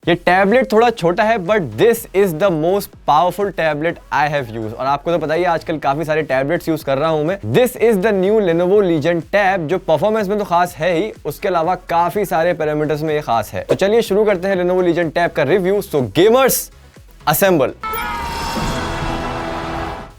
ये टैबलेट थोड़ा छोटा है but this is the most powerful tablet I have use. और आपको तो पता ही है आजकल काफी सारे टैबलेट्स यूज कर रहा हूं मैं। This is the new Lenovo Legion Tab, जो परफॉर्मेंस में तो खास है ही, उसके अलावा काफी सारे पैरामीटर्स में ये खास है। तो चलिए शुरू करते हैं Lenovo Legion Tab का review. So gamers assemble.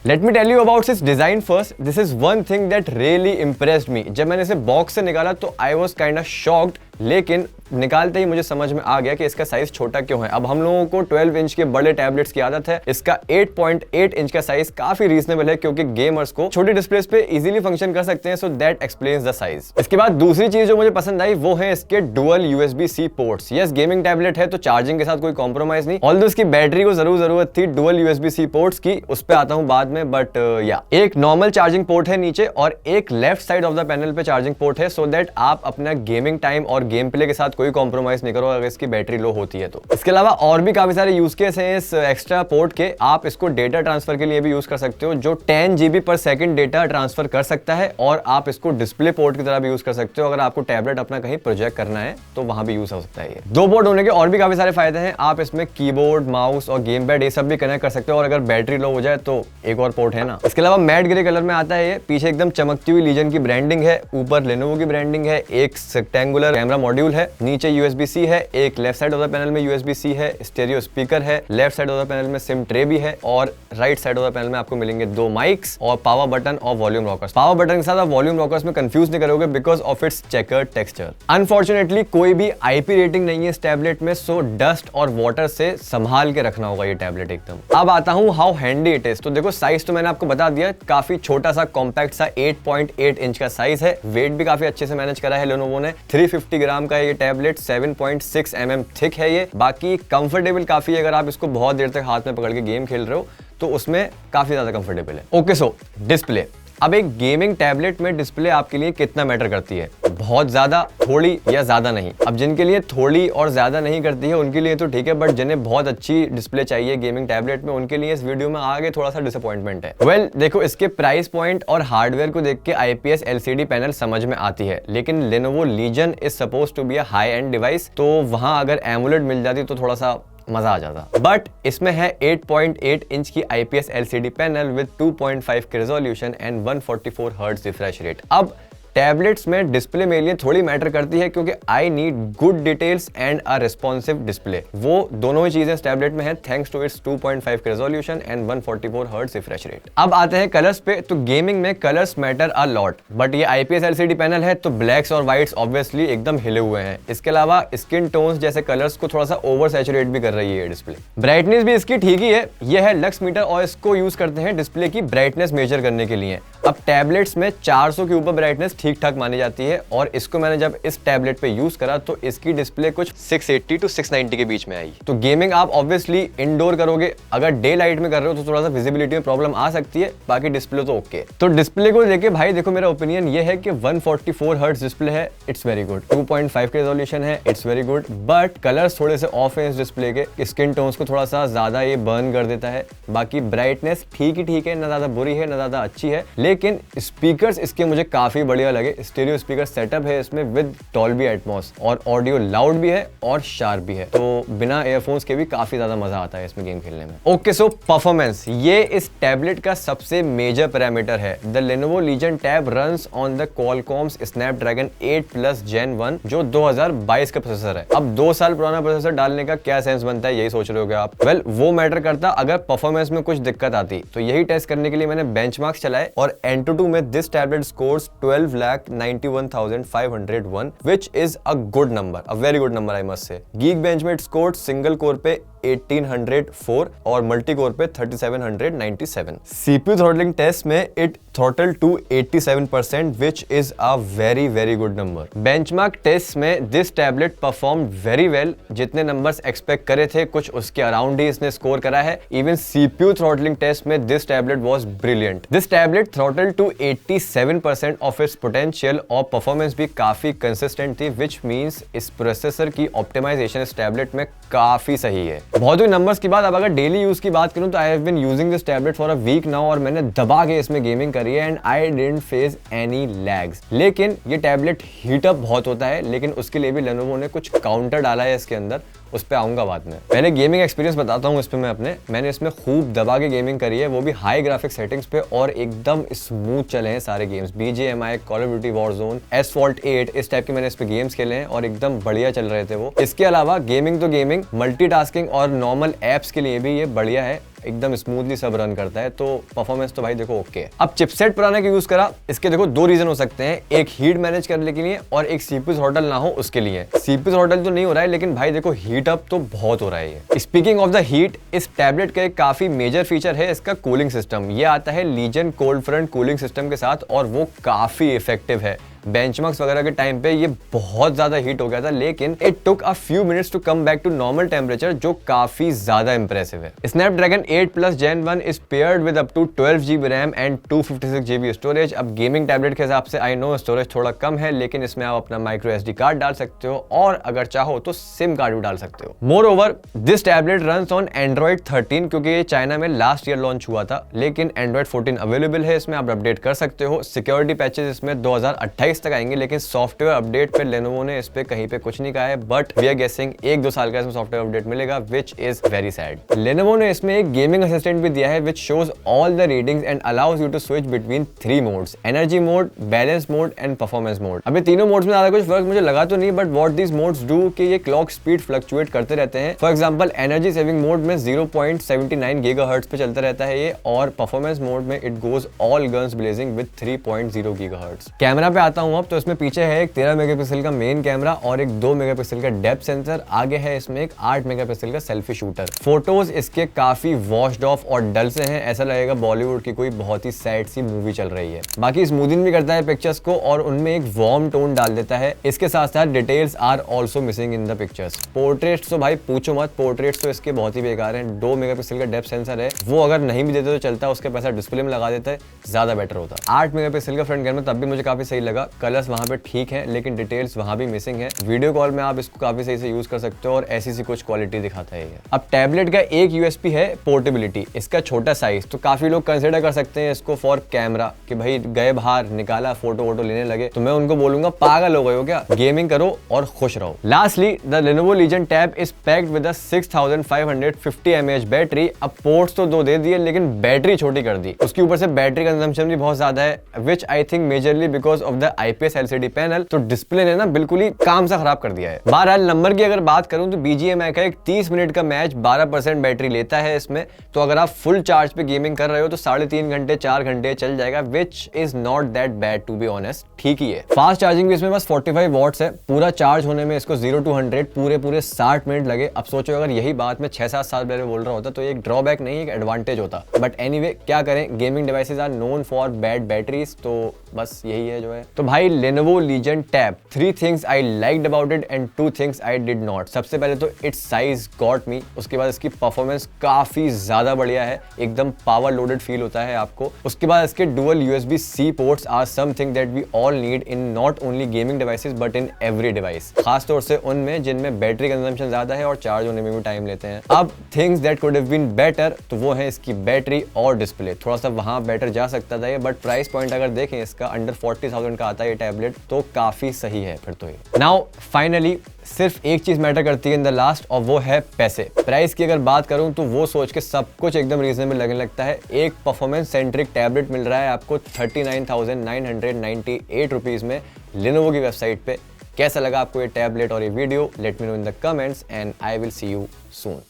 Let me tell you about its design first. This is one thing that really impressed me. जब मैंने इसे बॉक्स से निकाला तो I was kind of shocked, लेकिन निकालते ही मुझे समझ में आ गया कि इसका साइज छोटा क्यों है। अब हम लोगों को 12 इंच के बड़े टैबलेट्स की आदत है, इसका 8.8 इंच का साइज काफी रीजनेबल है क्योंकि गेमर्स को छोटी डिस्प्लेस पे इजीली फंक्शन कर सकते हैं। So that explains the size. इसके बाद दूसरी चीज जो मुझे पसंद आई वो है इसके dual USB-C ports. Yes, gaming tablet है तो चार्जिंग के साथ कोई कॉम्प्रोमाइज नहीं, ऑल्दो इसकी बैटरी को जरूरत थी डुअल USB-C पोर्ट्स की, उस पर आता हूँ बाद में। बट या एक नॉर्मल चार्जिंग पोर्ट है नीचे और एक left side of the panel पे चार्जिंग पोर्ट है, सो दैट आप अपना गेमिंग टाइम और गेम प्ले के साथ कोई कॉम्प्रोमाइज नहीं करो अगर इसकी बैटरी लो होती है तो। इसके अलावा और भी काफी सारे यूज केस हैं इस एक्स्ट्रा पोर्ट के। आप इसको डेटा ट्रांसफर के लिए भी यूज कर सकते हो, जो 10 GB पर सेकंड डेटा ट्रांसफर कर सकता है, और आप इसको डिस्प्ले पोर्ट की तरह भी यूज कर सकते हो अगर आपको टैबलेट अपना कहीं प्रोजेक्ट करना है तो वहां भी यूज हो सकता है। ये दो पोर्ट होने के और भी काफी सारे फायदे हैं। आप इसमें कीबोर्ड, माउस और गेम पैड ये सब भी कनेक्ट कर सकते हो, और अगर बैटरी लो हो जाए तो एक और पोर्ट है ना। इसके अलावा मैट ग्रे कलर में आता है ये, पीछे एकदम चमकती हुई लीजन की ब्रांडिंग है, ऊपर Lenovo की ब्रांडिंग है, एक रेक्टेंगुलर कैमरा मॉड्यूल है, नीचे USB-C है, एक left side of the panel में USB-C है, स्टेरियो स्पीकर है, left side of the panel में सिम ट्रे भी है, और right side of the panel में आपको मिलेंगे 2 माइक्स और पावर बटन और वॉल्यूम रॉकर्स। पावर बटन के साथ आप वॉल्यूम रॉकर्स में कंफ्यूज नहीं करोगे because of its checkered texture. Unfortunately कोई भी IP रेटिंग नहीं है इस टैबलेट में, सो डस्ट और वाटर से संभाल के रखना होगा ये टैबलेट एकदम। अब आता हूं हाउ हैंडी इट इज। तो देखो साइज तो मैंने आपको बता दिया, काफी छोटा सा कॉम्पैक्ट सा 8.8 इंच का साइज है। वेट भी काफी अच्छे से मैनेज करा है Lenovo ने। 350 ग्राम का ये टैबलेट, 7.6 mm थिक है ये। बाकी कंफर्टेबल काफी है, अगर आप इसको बहुत देर तक हाथ में पकड़ के गेम खेल रहे हो तो उसमें काफी ज्यादा कंफर्टेबल है। ओके, सो डिस्प्ले। अब एक गेमिंग टैबलेट में डिस्प्ले आपके लिए कितना मैटर करती है? बहुत ज्यादा, थोड़ी या ज्यादा नहीं। अब जिनके लिए थोड़ी और ज्यादा नहीं करती है उनके लिए तो ठीक है, बट जिन्हें बहुत अच्छी डिस्प्ले चाहिए गेमिंग टैबलेट में उनके लिए इस वीडियो में आगे थोड़ा सा डिसअपॉइंटमेंट है। वेल, देखो इसके प्राइस पॉइंट और हार्डवेयर को देख के IPS LCD पैनल समझ में आती है, लेकिन Lenovo Legion is suppose to be a high end device, तो वहां अगर AMOLED मिल जाती तो थोड़ा सा मजा आ जाता। बट इसमें है 8.8 इंच की IPS LCD पैनल विद 2.5 के resolution and 144 hertz refresh rate. अब टैबलेट्स में डिस्प्ले मेरे लिए थोड़ी मैटर करती है क्योंकि I need good details and a responsive display. वो दोनों ही चीजें इस टैबलेट में है थैंक्स टू इट्स 2.5 के resolution and 144 hertz refresh rate. अब आते हैं कलर्स पे। तो गेमिंग में colours matter a lot, but ये IPS LCD पैनल है तो ब्लैक्स और व्हाइट्स ऑब्वियसली एकदम हिले हुए हैं। इसके अलावा स्किन टोन्स जैसे कलर्स को थोड़ा सा ओवर सैचुरेट भी कर रही है डिस्प्ले। ब्राइटनेस भी इसकी ठीक ही है, ये है लक्स मीटर और इसको यूज करते हैं डिस्प्ले की ब्राइटनेस मेजर करने के लिए। अब टैबलेट्स में 400 के ऊपर ब्राइटनेस ठीक ठाक मानी जाती है, और इसको मैंने जब इस टैबलेट पे यूज करा तो इसकी डिस्प्ले कुछ 680 to 690 के बीच में आई। तो गेमिंग आप ऑब्वियसली इंडोर करोगे, अगर डे लाइट में कर रहे हो तो थोड़ा सा विजिबिलिटी में प्रॉब्लम आ सकती है, बाकी डिस्प्ले तो ओके। तो डिस्प्ले को लेके भाई देखो मेरा ओपिनियन ये है कि 144 हर्ट्ज डिस्प्ले है, इट्स वेरी गुड। 2.5 के रेजोल्यूशन है, it's very good. But colours थोड़े से ऑफ है इस डिस्प्ले के, स्किन टोन्स को थोड़ा सा ज्यादा ये बर्न कर देता है। बाकी ब्राइटनेस ठीक है, ना ज्यादा बुरी है ना ज्यादा अच्छी है। लेकिन स्पीकर्स इसके मुझे काफी बढ़िया लगे। स्टीरियो स्पीकर सेटअप है इसमें विद डॉल्बी एटमॉस, और ऑडियो लाउड भी है और शार्प भी है, तो बिना एयरफोन्स के भी काफी ज्यादा मजा आता है इसमें गेम खेलने में। ओके, सो परफॉर्मेंस, ये इस टैबलेट का सबसे मेजर पैरामीटर है। The Lenovo Legion Tab runs on the Qualcomm's Snapdragon 8+ Gen 1 जो 2022 का प्रोसेसर है। अब 2 साल पुराना प्रोसेसर डालने का क्या सेंस बनता है, यही सोच रहे होगे आप। वेल, वो मैटर करता अगर परफॉर्मेंस में कुछ दिक्कत आती। तो यही टेस्ट करने के लिए मैंने बेंचमार्क्स चलाए, और Antutu में this tablet scores 12,91,501 which is a good number, a very good number I must say. Geekbench में it scored सिंगल कोर पे 1804 और मल्टी कोर पे 3797। CPU थ्रॉटलिंग टेस्ट में it throttled to 87% which is a very very good number. Benchmark test में this tablet performed very well, जितने numbers expect करे थे कुछ उसके अराउंड ही इसने स्कोर करा है। इवन CPU थ्रॉटलिंग टेस्ट में this tablet was brilliant. This tablet throttled to 87% of its potential, और परफॉर्मेंस भी काफी कंसिस्टेंट थी, विच मींस इस प्रोसेसर की ऑप्टिमाइजेशन इस टैबलेट में काफी सही है। बहुत ही नंबर्स की बात। अब अगर डेली यूज की बात करूं तो I have been using this tablet for a week now, और मैंने दबा के इसमें गेमिंग करी है and I didn't face any lags. लेकिन ये टैबलेट हीट अप बहुत होता है, लेकिन उसके लिए भी Lenovo ने कुछ काउंटर डाला है इसके अंदर, उस पर आऊंगा बाद में। पहले गेमिंग एक्सपीरियंस बताता हूँ इस पे मैंने इसमें खूब दबा के गेमिंग करी है, वो भी हाई ग्राफिक सेटिंग्स पे, और एकदम स्मूथ चले हैं सारे games. BGMI, call of duty Warzone, Asphalt 8 इस टाइप के मैंने इस पे गेम्स खेले हैं और एकदम बढ़िया चल रहे थे वो। इसके अलावा गेमिंग तो गेमिंग, मल्टीटास्किंग और नॉर्मल एप्स के लिए भी ये बढ़िया है, एकदम स्मूथली सब रन करता है, तो परफॉर्मेंस तो भाई देखो ओके। अब चिपसेट पुराने का यूज करा, इसके देखो दो रीजन हो सकते हैं, एक हीट मैनेज करने के लिए और एक CPU थ्रॉटल ना हो उसके लिए। CPU थ्रॉटल तो नहीं हो रहा है, लेकिन भाई देखो हीट अप तो बहुत हो रहा है ये। स्पीकिंग ऑफ द हीट, इस टैबलेट का एक काफी मेजर फीचर है इसका कूलिंग सिस्टम। ये आता है Legion cold front cooling system के साथ और वो काफी इफेक्टिव है। बेंचमार्क्स वगैरह के टाइम पे ये बहुत ज्यादा हीट हो गया था, लेकिन it took a few minutes to come back to normal temperature, जो काफी ज्यादा इंप्रेसिव है। Snapdragon 8 Plus Gen 1 is paired with up to 12 GB RAM and 256 GB storage. अब गेमिंग टैबलेट के हिसाब से आई नो स्टोरेज थोड़ा कम है, लेकिन इसमें आप अपना माइक्रो SD कार्ड डाल सकते हो और अगर चाहो तो सिम कार्ड भी डाल सकते हो। More over this tablet runs on Android 13, क्योंकि ये चाइना में लास्ट ईयर लॉन्च हुआ था, लेकिन Android 14 अवेलेबल है, इसमें आप अपडेट कर सकते हो। सिक्योरिटी पैचेस इसमें 2028 तक आएंगे, लेकिन सॉफ्टवेयर अपडेट पे लेनोवो ने इस पे कहीं पे कुछ नहीं कहा है, बट वी आर गेसिंग 1-2 साल का इसमें सॉफ्टवेयर अपडेट मिलेगा, which is very sad. Lenovo ने इसमें एक गेमिंग असिस्टेंट भी दिया है, which shows all the readings and allows you to switch between 3 modes, energy mode, balance mode and performance mode. अभी तीनों मोड्स में ज्यादा कुछ फर्क मुझे लगा तो नहीं, but what these modes do कि ये क्लॉक स्पीड फ्लक्चुएट करते रहते हैं। For example energy saving mode में 0.79 गीगाहर्ट्ज पे चलता रहता है ये, और परफॉर्मेंस मोड में it goes all guns blazing with 3.0 gigahertz. Camera पे आता हूं अब, तो इसमें पीछे है एक 13 मेगापिक्सल का मेन कैमरा और एक 2 मेगापिक्सल का डेप्थ सेंसर। आगे है इसमें एक 8 मेगापिक्सल का सेल्फी शूटर। फोटोज इसके काफी वॉश्ड ऑफ और डल से हैं, ऐसा लगेगा बॉलीवुड की कोई बहुत ही सैड सी मूवी चल रही है। बाकी स्मूथिंग भी करता है पिक्चर्स को और उनमें एक वार्म टोन डाल देता है। इसके साथ साथ details are also missing in the pictures. Portraits तो भाई पूछो मत, पोर्ट्रेट्स तो इसके बहुत ही बेकार हैं। 2 मेगापिक्सल का डेप्थ सेंसर है, वो अगर नहीं भी देते तो चलता, उसके पैसा डिस्प्ले में लगा देते ज्यादा बेटर होता। 8 मेगापिक्सल का फ्रंट कैमरा तब भी मुझे काफी सही लगा, कलर्स वहां पे ठीक है, लेकिन डिटेल्स वहां भी मिसिंग है। वीडियो कॉल में आप इसको काफी सही से यूज कर सकते हो और ऐसी सी कुछ क्वालिटी दिखाता है ये। अब टैबलेट का एक यूएसपी है पोर्टेबिलिटी, इसका छोटा साइज, तो काफी लोग कंसिडर कर सकते हैं इसको फॉर कैमरा, कि भाई गए बाहर निकाला फोटो वोटो लेने लगे, तो मैं उनको बोलूंगा पागल हो गए हो क्या, गेमिंग करो और खुश रहो। Lastly the Lenovo Legion Tab is packed with a 6550 mAh battery. अब पोर्ट्स तो 2 दे दिए, लेकिन बैटरी छोटी कर दी, उसके ऊपर से बैटरी कंजम्पशन भी बहुत ज्यादा है, which I think majorly because of the IPS LCD panel. तो डिस्प्ले ने ना बिल्कुल ही काम सा खराब कर दिया है। बहरहाल नंबर की अगर बात करूं तो BGMI का एक 30 मिनट का मैच 12% बैटरी लेता है इसमें, तो अगर आप फुल चार्ज पे गेमिंग कर रहे हो तो 3.5 घंटे 4 घंटे चल जाएगा, which is not that bad to be honest, ठीक ही है। फास्ट चार्जिंग भी इसमें बस 45 वॉट्स है, पूरा चार्ज होने में इसको 0 to 100 पूरे 60 मिनट लगे। अब सोचो अगर यही बात मैं 6-7 साल पहले बोल रहा होता तो एक ड्रॉबैक नहीं, एक एडवांटेज होता, बट एनीवे क्या करें, gaming devices are known for bad batteries, तो बस यही है जो है। तो भाई Lenovo Legion Tab, 3 things I liked about it and 2 things I did not। सबसे पहले तो इट्स साइज गॉट मी, उसके बाद इसकी परफॉर्मेंस काफी ज्यादा बढ़िया है, एकदम पावर लोडेड फील होता है आपको। उसके बाद इसके dual USB-C ports are something that we all need in not only gaming devices but in every device, खासतौर से उनमें जिनमें बैटरी कंजम्पशन ज्यादा है और चार्ज होने में भी टाइम लेते हैं। अब things that could have been better, तो वो है इसकी बैटरी और डिस्प्ले, थोड़ा सा वहां बेटर जा सकता था ये, बट प्राइस पॉइंट अगर देखें इसका अंडर 40,000 का आता है ये टैबलेट, तो काफी सही है फिर तो ये। नाउ फाइनली सिर्फ एक चीज मैटर करती है इन द लास्ट, और वो है पैसे। प्राइस की अगर बात करूं तो वो सोच के सब कुछ एकदम रीजनेबल लगने लगता है। एक परफॉर्मेंस सेंट्रिक टैबलेट मिल रहा है आपको 39,998 रुपीज में Lenovo की वेबसाइट पे। कैसा लगा आपको ये टैबलेट और ये video, let me know in the comments and I will see you soon.